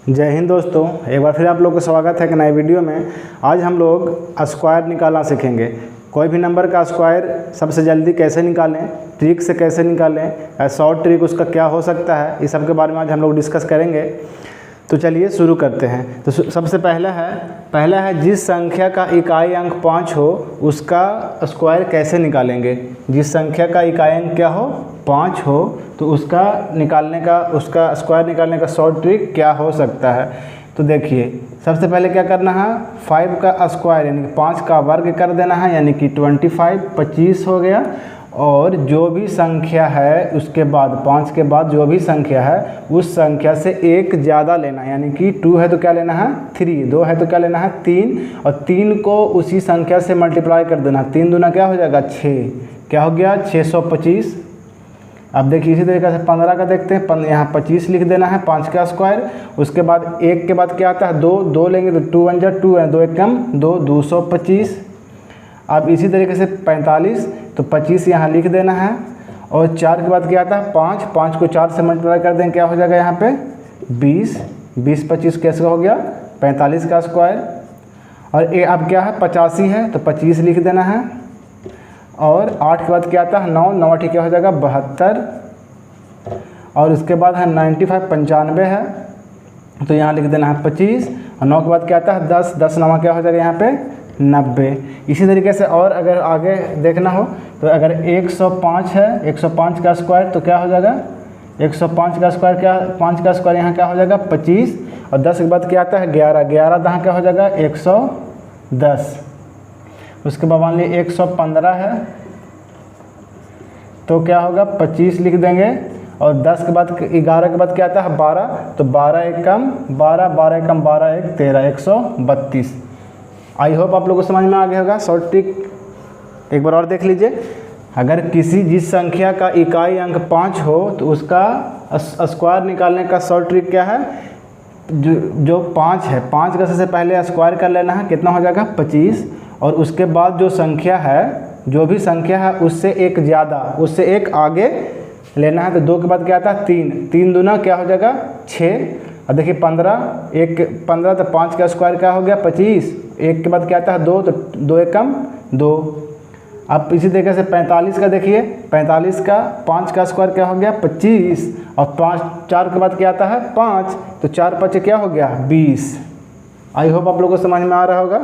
जय हिंद दोस्तों, एक बार फिर आप लोग का स्वागत है एक नए वीडियो में। आज हम लोग स्क्वायर निकालना सीखेंगे। कोई भी नंबर का स्क्वायर सबसे जल्दी कैसे निकालें, ट्रिक से कैसे निकालें, शॉर्ट ट्रिक उसका क्या हो सकता है, इस सब के बारे में आज हम लोग डिस्कस करेंगे। तो चलिए शुरू करते हैं। तो सबसे पहला है जिस संख्या का इकाई अंक 5 हो उसका स्क्वायर कैसे निकालेंगे। जिस संख्या का इकाई अंक क्या हो, 5 हो, तो उसका स्क्वायर निकालने का शॉर्ट ट्रिक क्या हो सकता है। तो देखिए, सबसे पहले क्या करना है, 5 का स्क्वायर यानी कि 5 का वर्ग कर देना है, यानी कि 25 हो गया। और जो भी संख्या है उसके बाद 5 के बाद जो भी संख्या है उस संख्या से एक ज़्यादा लेना है, यानी कि 2 है तो क्या लेना है 3, 2 है तो क्या लेना है 3, और 3 को उसी संख्या से मल्टीप्लाई कर देना। 3 दूना क्या हो जाएगा 6, क्या हो गया 625। अब देखिए इसी तरीके से 15 का देखते हैं, यहाँ 25 लिख देना है 5 का स्क्वायर। उसके बाद 1 के बाद क्या आता है 2, 2 लेंगे तो 2 1 जा 2 है, 2 1 कम 2, 225। अब इसी तरीके से 45, तो 25 यहाँ लिख देना है। और 4 के बाद क्या आता है 5, 5 को 4 से मल्टीप्लाई कर देंगे, क्या हो जाएगा यहाँ पे 20, 20 25 कैसे हो गया 45 का स्क्वायर। और ये अब क्या है 85 है तो 25 लिख देना है। और 8 के बाद क्या आता है 9, 9 ठीक क्या हो जाएगा 72। और उसके बाद है 95 95 है तो यहाँ लिख देना है 25। और 9 के बाद क्या आता है 10, 10 9 क्या हो जाएगा यहाँ पे 90। इसी तरीके से और अगर आगे देखना हो तो अगर 105 है, 105 का स्क्वायर तो क्या हो जाएगा 105 का स्क्वायर, क्या 5 का स्क्वायर यहाँ क्या हो जाएगा 25। और 10 के बाद क्या आता है 11, 11 यहाँ क्या हो जाएगा 110। उसके बाद मान लीजिए 115 है तो क्या होगा 25 लिख देंगे। और 10 के बाद 11 के बाद क्या आता है 12, तो 12 1 कम 12, 12 1 कम 12 1 13, 132। आई होप आप लोगों को समझ में आ गया होगा शॉर्ट ट्रिक। एक बार और देख लीजिए, अगर जिस संख्या का इकाई अंक 5 हो तो उसका स्क्वायर निकालने का शॉर्ट ट्रिक क्या है, जो 5 है 5 का सबसे पहले स्क्वायर कर लेना है, कितना हो जाएगा 25। और उसके बाद जो संख्या है, जो भी संख्या है उससे एक ज़्यादा, उससे एक आगे लेना है। तो 2 के बाद क्या आता है 3, 3 दूना क्या हो जाएगा 6। और देखिए 15 तो 5 का स्क्वायर क्या हो गया 25। 1 के बाद क्या आता है 2, तो 2 1 कम 2। अब इसी तरीके से 45 का देखिए, 45 का 5 का स्क्वायर क्या हो गया 25। और 4 के बाद क्या आता है 5, तो 4 5 क्या हो गया 20। आई होप आप लोगों को समझ में आ रहा होगा।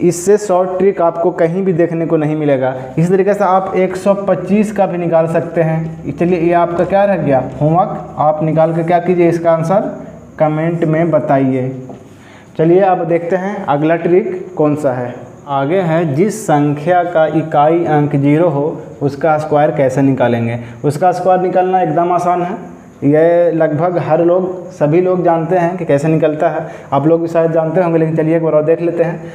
इससे शॉर्ट ट्रिक आपको कहीं भी देखने को नहीं मिलेगा। इसी तरीके से आप 125 का भी निकाल सकते हैं। चलिए ये आपका क्या रह गया होमवर्क, आप निकाल के क्या कीजिए, इसका आंसर कमेंट में बताइए। चलिए अब देखते हैं अगला ट्रिक कौन सा है। आगे है जिस संख्या का इकाई अंक 0 हो उसका स्क्वायर कैसे निकालेंगे। उसका स्क्वायर निकालना एकदम आसान है, यह लगभग सभी लोग जानते हैं कि कैसे निकलता है। आप लोग भी शायद जानते होंगे, लेकिन चलिए एक बार और देख लेते हैं।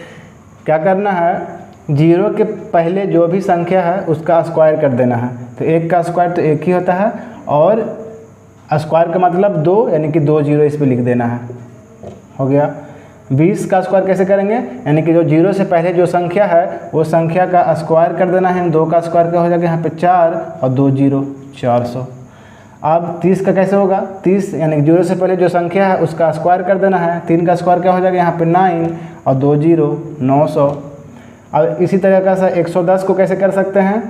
क्या करना है, 0 के पहले जो भी संख्या है उसका स्क्वायर कर देना है। तो 1 का स्क्वायर तो 1 ही होता है, और स्क्वायर का मतलब 2, यानी कि 2 0 इस पर लिख देना है, हो गया। 20 का स्क्वायर कैसे करेंगे, यानी कि जो 0 से पहले जो संख्या है वो संख्या का स्क्वायर कर देना है। 2 का स्क्वायर क्या हो जाएगा यहाँ पे 4 और 2 0 400। अब 30 का कैसे होगा, 30 यानी कि 0 से पहले जो संख्या है उसका स्क्वायर कर देना है। 3 का स्क्वायर क्या हो जाएगा यहाँ पे 9 और 2 0 900। अब इसी तरीके से 110 को कैसे कर सकते हैं,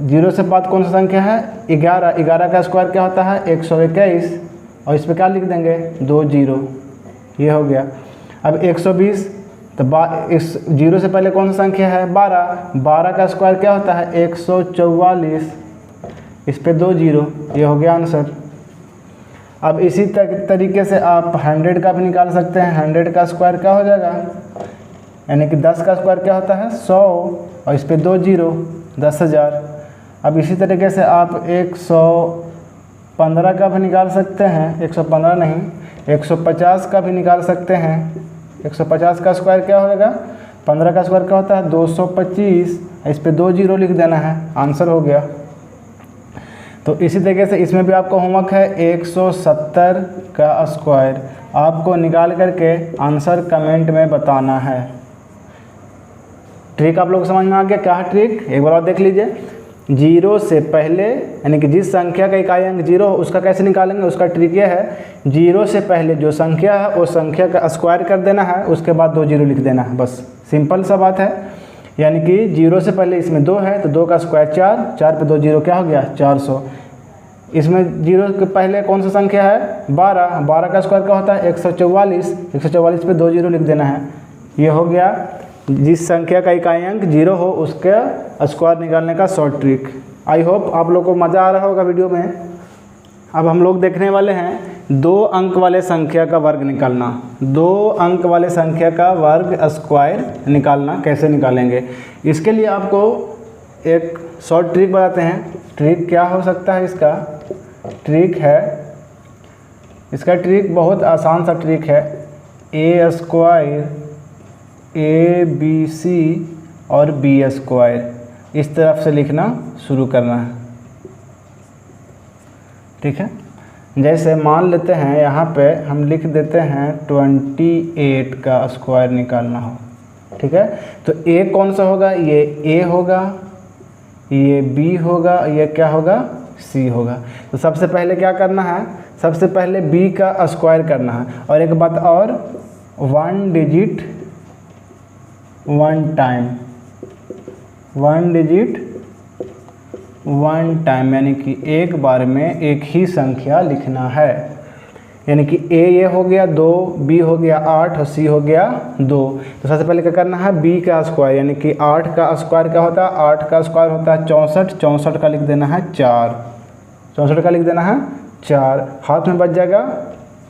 0 से बाद कौन सा संख्या है 11, 11 का स्क्वायर क्या होता है 121, और इस पर क्या लिख देंगे 2 0, ये हो गया। अब 120, तो 0 से पहले कौन सा संख्या है 12, 12 का स्क्वायर क्या होता है 144, इस पे 2 0, ये हो गया आंसर। अब इसी तरीके से आप 100 का भी निकाल सकते हैं। 100 का स्क्वायर क्या हो जाएगा, यानी कि 10 का स्क्वायर क्या होता है 100, और इस पे 2 0 10,000। अब इसी तरीके से आप 115 का भी निकाल सकते हैं, 115 नहीं 150 का भी निकाल सकते हैं। 150 का स्क्वायर क्या हो जाएगा, 15 का स्क्वायर क्या होता है 225, इस पे 2 0 लिख देना है, आंसर हो गया। तो इसी तरीके से इसमें भी आपको होमवर्क है 170 का स्क्वायर, आपको निकाल करके आंसर कमेंट में बताना है। ट्रिक आप लोग समझ में आ गया क्या है ट्रिक, एक बार और देख लीजिए। जीरो से पहले यानी कि जिस संख्या का इकाई अंक जीरो हो उसका कैसे निकालेंगे, उसका ट्रिक ये है, जीरो से पहले जो संख्या है वो संख्या का स्क्वायर कर देना है, उसके बाद 2 जीरो लिख देना है, बस सिंपल सा बात है। यानी कि जीरो से पहले इसमें 2 है तो 2 का स्क्वायर 4, 4 पे 2 जीरो क्या हो गया 400। इसमें जीरो के पहले कौन सा संख्या है 12, 12 का स्क्वायर क्या होता है 144, 144 पे 2 जीरो लिख देना है। ये हो गया जिस संख्या का इकाई अंक जीरो हो उसका स्क्वायर निकालने का शॉर्ट ट्रिक। आई होप आप लोग को मज़ा आ रहा होगा वीडियो में। अब हम लोग देखने वाले हैं 2 अंक वाले संख्या का वर्ग निकालना। 2 अंक वाले संख्या का वर्ग स्क्वायर निकालना कैसे निकालेंगे, इसके लिए आपको एक शॉर्ट ट्रिक बताते हैं। ट्रिक क्या हो सकता है इसका, इसका ट्रिक बहुत आसान सा ट्रिक है। ए स्क्वायर ABC और B स्क्वायर इस तरफ से लिखना शुरू करना है, ठीक है। जैसे मान लेते हैं यहाँ पे हम लिख देते हैं 28 का स्क्वायर निकालना हो, ठीक है। तो A कौन सा होगा, ये A होगा, ये B होगा, ये क्या होगा C होगा। तो सबसे पहले क्या करना है, सबसे पहले B का स्क्वायर करना है। और एक बात और, 1 डिजिट 1 टाइम, 1 डिजिट 1 टाइम यानी कि एक बार में एक ही संख्या लिखना है। यानी कि A ये हो गया 2, B हो गया 8 और C हो गया 2। तो सबसे पहले क्या करना है, B का स्क्वायर यानी कि 8 का स्क्वायर क्या होता है, 8 का स्क्वायर होता है 64, 64 का लिख देना है 4, 64 का लिख देना है 4, हाथ में बच जाएगा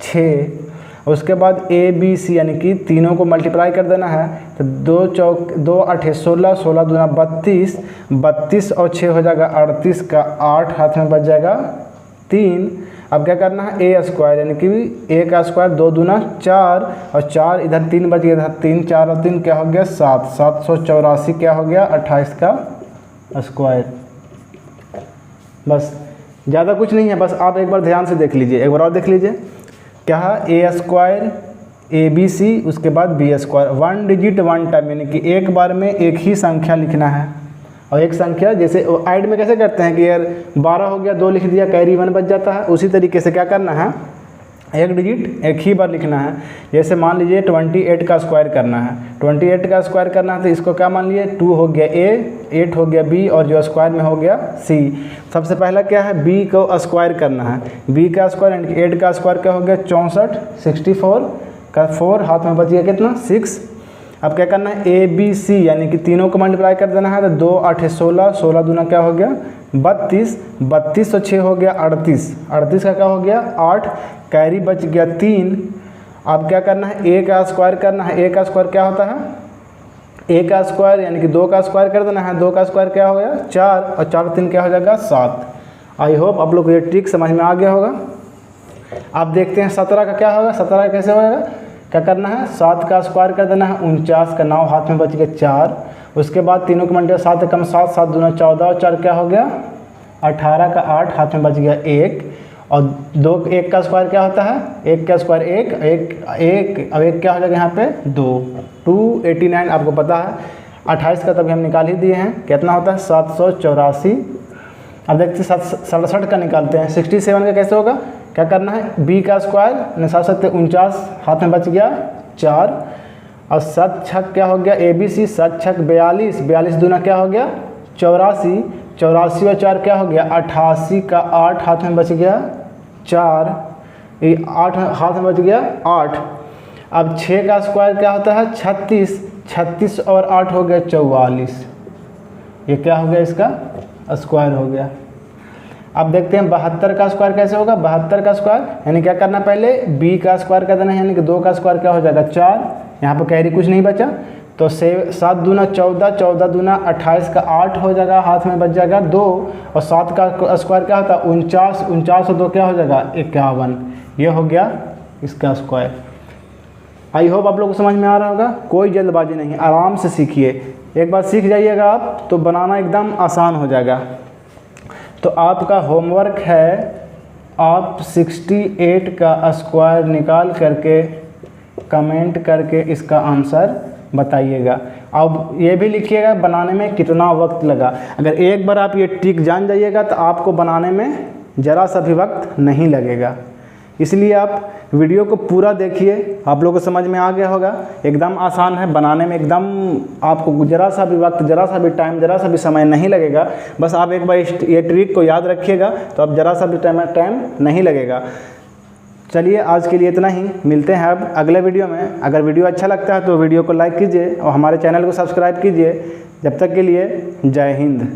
6। उसके बाद ABC यानी कि तीनों को मल्टीप्लाई कर देना है। तो 2 8 16, 16 दूना 32, 32 और 6 हो जाएगा 38 का 8, हाथ में बच जाएगा 3। अब क्या करना है, A स्क्वायर यानी कि A का स्क्वायर 2 दूना 4 और 4 इधर 3 बच गया, इधर 3, 4 और 3 क्या हो गया 7, 784 क्या हो गया 28 का स्क्वायर। बस ज़्यादा कुछ नहीं है, बस आप एक बार ध्यान से देख लीजिए, एक बार और देख लीजिए। क्या है, A स्क्वायर ABC उसके बाद B स्क्वायर, 1 डिजिट 1 टाइम यानी कि एक बार में एक ही संख्या लिखना है। और एक संख्या जैसे ऐड में कैसे करते हैं कि यार 12 हो गया 2 लिख दिया कैरी 1 बच जाता है, उसी तरीके से क्या करना है, एक डिजिट एक ही बार लिखना है। जैसे मान लीजिए 28 का स्क्वायर करना है, 28 का स्क्वायर करना है तो इसको क्या मान लिए 2 हो गया A, 8 हो गया B और जो स्क्वायर में हो गया C। सबसे पहला क्या है, B को स्क्वायर करना है। B का स्क्वायर यानी कि 8 का स्क्वायर क्या हो गया 64, 64 का 4, हाथ में बच गया कितना 6। अब क्या करना है, ABC यानी कि तीनों को मल्टीप्लाई कर देना है। तो 2 8 16, 16 दूना क्या हो गया 32, 32 और 6 हो गया 38, 38 का क्या हो गया 8, कैरी बच गया 3। अब क्या करना है, A का स्क्वायर करना है। A का स्क्वायर क्या होता है, A का स्क्वायर यानी कि 2 का स्क्वायर कर देना है। 2 का स्क्वायर क्या हो गया 4 और 4 3 क्या हो जाएगा 7। आई होप आप लोग को ये ट्रिक समझ में आ गया होगा। अब देखते हैं 17 का क्या होगा, 17 का कैसे होगा, क्या करना है 7 का स्क्वायर कर देना है, 49 का 9, हाथ में बच गया 4। उसके बाद तीनों के मल्टीप्लाई 7 कम 7, 7 दूना 14 और 4 क्या हो गया 18 का 8, हाथ में बच गया 1। और 2 1 का स्क्वायर क्या होता है, 1 का स्क्वायर 1, 1 अब 1 क्या हो जाएगा यहाँ पे 2, 289 आपको पता है। 28 का तभी हम निकाल ही दिए हैं, कितना होता है 784। अब देखते हैं 67 का निकालते हैं। 67 का कैसे होगा, क्या करना है, B का स्क्वायर 7 हाथ में बच गया 4 और 7 छक क्या हो गया ABC, 7 छक 42, 42 दूना क्या हो गया 84, 84 और 4 क्या हो गया 88 का 8, हाथ में बच गया 4, 8 हाथ में बच गया 8। अब 6 का स्क्वायर क्या होता है 36, 36 और 8 हो गया 44, ये क्या हो गया इसका स्क्वायर हो गया। अब देखते हैं 72 का स्क्वायर कैसे होगा। 72 का स्क्वायर यानी क्या करना, पहले B का स्क्वायर कर देना है यानी कि 2 का स्क्वायर क्या हो जाएगा 4, यहाँ पर कैरी कुछ नहीं बचा तो 7 दूना 14, 14 दूना 28 का 8 हो जाएगा, हाथ में बच जाएगा 2 और 7 का स्क्वायर क्या होता है 49, 49 और 2 क्या हो जाएगा 51, ये हो गया इसका स्क्वायर। आई होप आप लोग को समझ में आ रहा होगा, कोई जल्दबाजी नहीं, आराम से सीखिए। एक बार सीख जाइएगा आप तो बनाना एकदम आसान हो जाएगा। तो आपका होमवर्क है, आप 68 का स्क्वायर निकाल करके कमेंट करके इसका आंसर बताइएगा। अब ये भी लिखिएगा बनाने में कितना वक्त लगा। अगर एक बार आप ये ट्रिक जान जाइएगा तो आपको बनाने में ज़रा सा भी वक्त नहीं लगेगा। इसलिए आप वीडियो को पूरा देखिए, आप लोगों को समझ में आ गया होगा। एकदम आसान है बनाने में, एकदम आपको ज़रा सा भी वक्त, ज़रा सा भी टाइम, ज़रा सा भी समय नहीं लगेगा। बस आप एक बार ये ट्रिक को याद रखिएगा तो अब ज़रा सा भी टाइम नहीं लगेगा। चलिए आज के लिए इतना ही, मिलते हैं अब अगले वीडियो में। अगर वीडियो अच्छा लगता है तो वीडियो को लाइक कीजिए और हमारे चैनल को सब्सक्राइब कीजिए। जब तक के लिए जय हिंद।